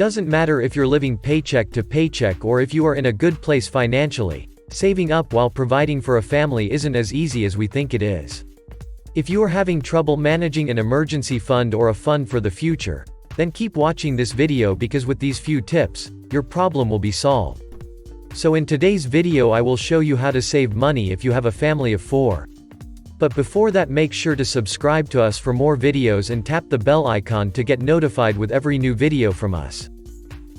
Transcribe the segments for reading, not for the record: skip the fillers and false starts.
doesn't matter if you're living paycheck to paycheck or if you are in a good place financially, saving up while providing for a family isn't as easy as we think it is. If you are having trouble managing an emergency fund or a fund for the future, then keep watching this video because with these few tips, your problem will be solved. So in today's video I will show you how to save money if you have a family of 4. But before that, make sure to subscribe to us for more videos and tap the bell icon to get notified with every new video from us.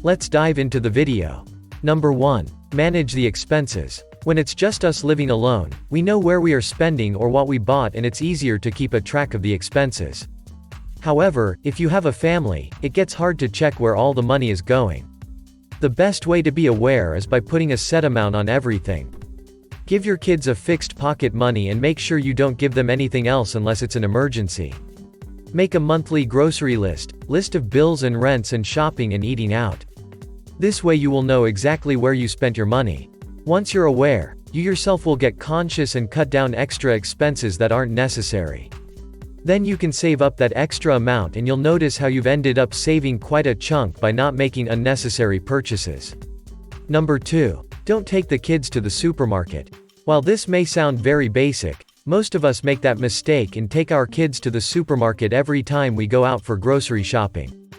Let's dive into the video. Number 1. Manage the expenses. When it's just us living alone, we know where we are spending or what we bought, and it's easier to keep a track of the expenses. However, if you have a family, it gets hard to check where all the money is going. The best way to be aware is by putting a set amount on everything. Give your kids a fixed pocket money and make sure you don't give them anything else unless it's an emergency. Make a monthly grocery list of bills and rents and shopping and eating out. This way you will know exactly where you spent your money. Once you're aware, you yourself will get conscious and cut down extra expenses that aren't necessary. Then you can save up that extra amount and you'll notice how you've ended up saving quite a chunk by not making unnecessary purchases. Number 2. Don't take the kids to the supermarket. While this may sound very basic, most of us make that mistake and take our kids to the supermarket every time we go out for grocery shopping.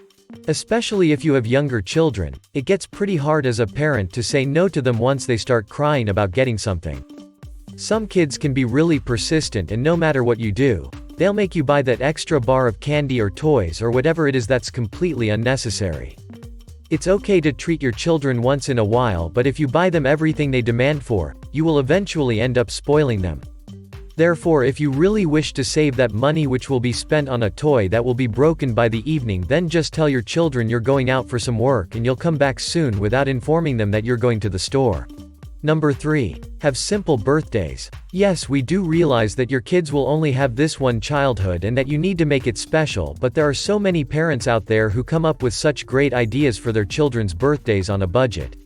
Especially if you have younger children, it gets pretty hard as a parent to say no to them once they start crying about getting something. Some kids can be really persistent, and no matter what you do, they'll make you buy that extra bar of candy or toys or whatever it is that's completely unnecessary. It's okay to treat your children once in a while, but if you buy them everything they demand for, you will eventually end up spoiling them. Therefore, if you really wish to save that money which will be spent on a toy that will be broken by the evening, then just tell your children you're going out for some work and you'll come back soon without informing them that you're going to the store. Number 3. Have simple birthdays. Yes, we do realize that your kids will only have this one childhood and that you need to make it special, but there are so many parents out there who come up with such great ideas for their children's birthdays on a budget.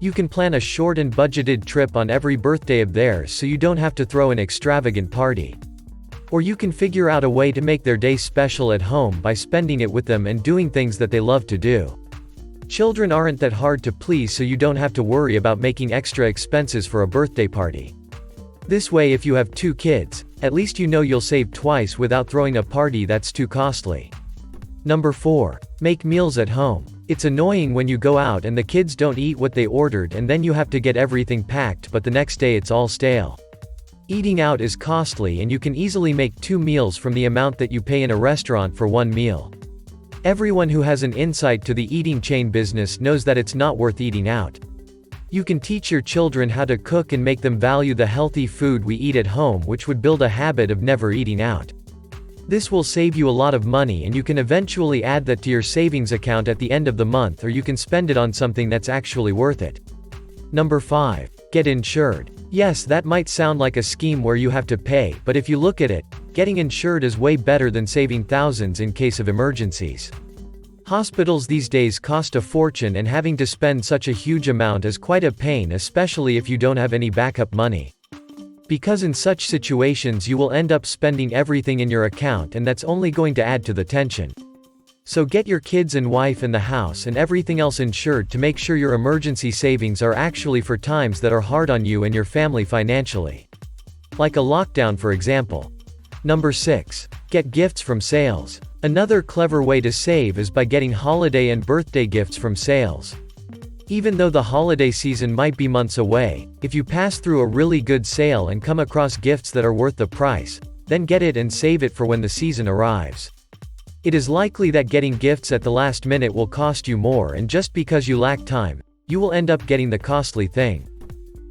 You can plan a short and budgeted trip on every birthday of theirs so you don't have to throw an extravagant party. Or you can figure out a way to make their day special at home by spending it with them and doing things that they love to do. Children aren't that hard to please, so you don't have to worry about making extra expenses for a birthday party. This way, if you have 2 kids, at least you know you'll save twice without throwing a party that's too costly. Number 4. Make meals at home. It's annoying when you go out and the kids don't eat what they ordered and then you have to get everything packed, but the next day it's all stale. Eating out is costly and you can easily make 2 meals from the amount that you pay in a restaurant for 1 meal. Everyone who has an insight to the eating chain business knows that it's not worth eating out. You can teach your children how to cook and make them value the healthy food we eat at home, which would build a habit of never eating out. This will save you a lot of money and you can eventually add that to your savings account at the end of the month, or you can spend it on something that's actually worth it. Number 5. Get insured. Yes, that might sound like a scheme where you have to pay, but if you look at it, getting insured is way better than saving thousands in case of emergencies. Hospitals these days cost a fortune, and having to spend such a huge amount is quite a pain, especially if you don't have any backup money. Because in such situations you will end up spending everything in your account, and that's only going to add to the tension. So get your kids and wife and the house and everything else insured to make sure your emergency savings are actually for times that are hard on you and your family financially. Like a lockdown, for example. Number 6. Get gifts from sales. Another clever way to save is by getting holiday and birthday gifts from sales. Even though the holiday season might be months away, if you pass through a really good sale and come across gifts that are worth the price, then get it and save it for when the season arrives. It is likely that getting gifts at the last minute will cost you more, and just because you lack time, you will end up getting the costly thing.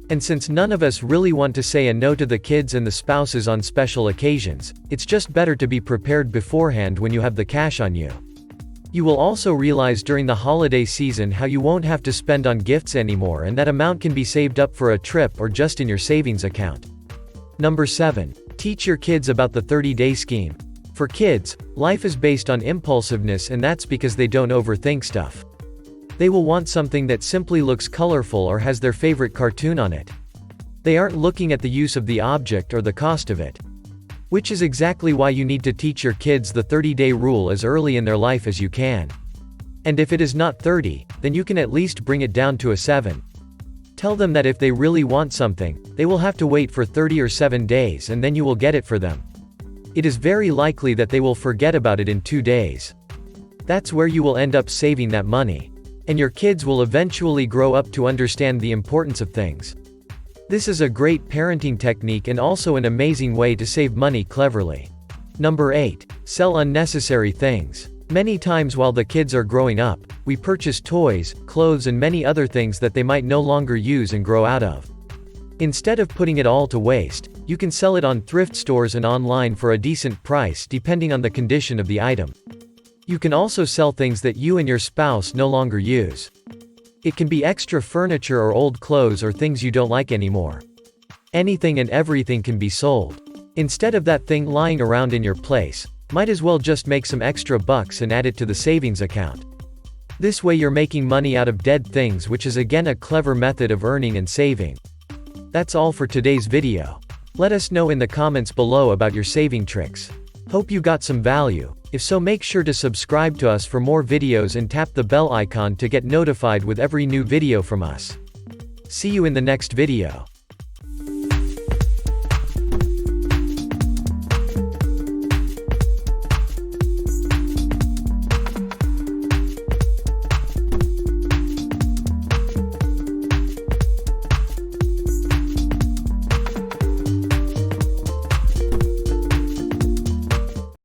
And since none of us really want to say a no to the kids and the spouses on special occasions, it's just better to be prepared beforehand when you have the cash on you. You will also realize during the holiday season how you won't have to spend on gifts anymore, and that amount can be saved up for a trip or just in your savings account. Number 7. Teach your kids about the 30-day scheme. For kids, life is based on impulsiveness, and that's because they don't overthink stuff. They will want something that simply looks colorful or has their favorite cartoon on it. They aren't looking at the use of the object or the cost of it. Which is exactly why you need to teach your kids the 30-day rule as early in their life as you can. And if it is not 30, then you can at least bring it down to a 7. Tell them that if they really want something, they will have to wait for 30 or 7 days and then you will get it for them. It is very likely that they will forget about it in 2 days. That's where you will end up saving that money. And your kids will eventually grow up to understand the importance of things. This is a great parenting technique and also an amazing way to save money cleverly. Number 8. Sell unnecessary things. Many times while the kids are growing up, we purchase toys, clothes and many other things that they might no longer use and grow out of. Instead of putting it all to waste, you can sell it on thrift stores and online for a decent price depending on the condition of the item. You can also sell things that you and your spouse no longer use. It can be extra furniture or old clothes or things you don't like anymore. Anything and everything can be sold. Instead of that thing lying around in your place, might as well just make some extra bucks and add it to the savings account. This way you're making money out of dead things, which is again a clever method of earning and saving. That's all for today's video. Let us know in the comments below about your saving tricks. Hope you got some value. If so, make sure to subscribe to us for more videos and tap the bell icon to get notified with every new video from us. See you in the next video.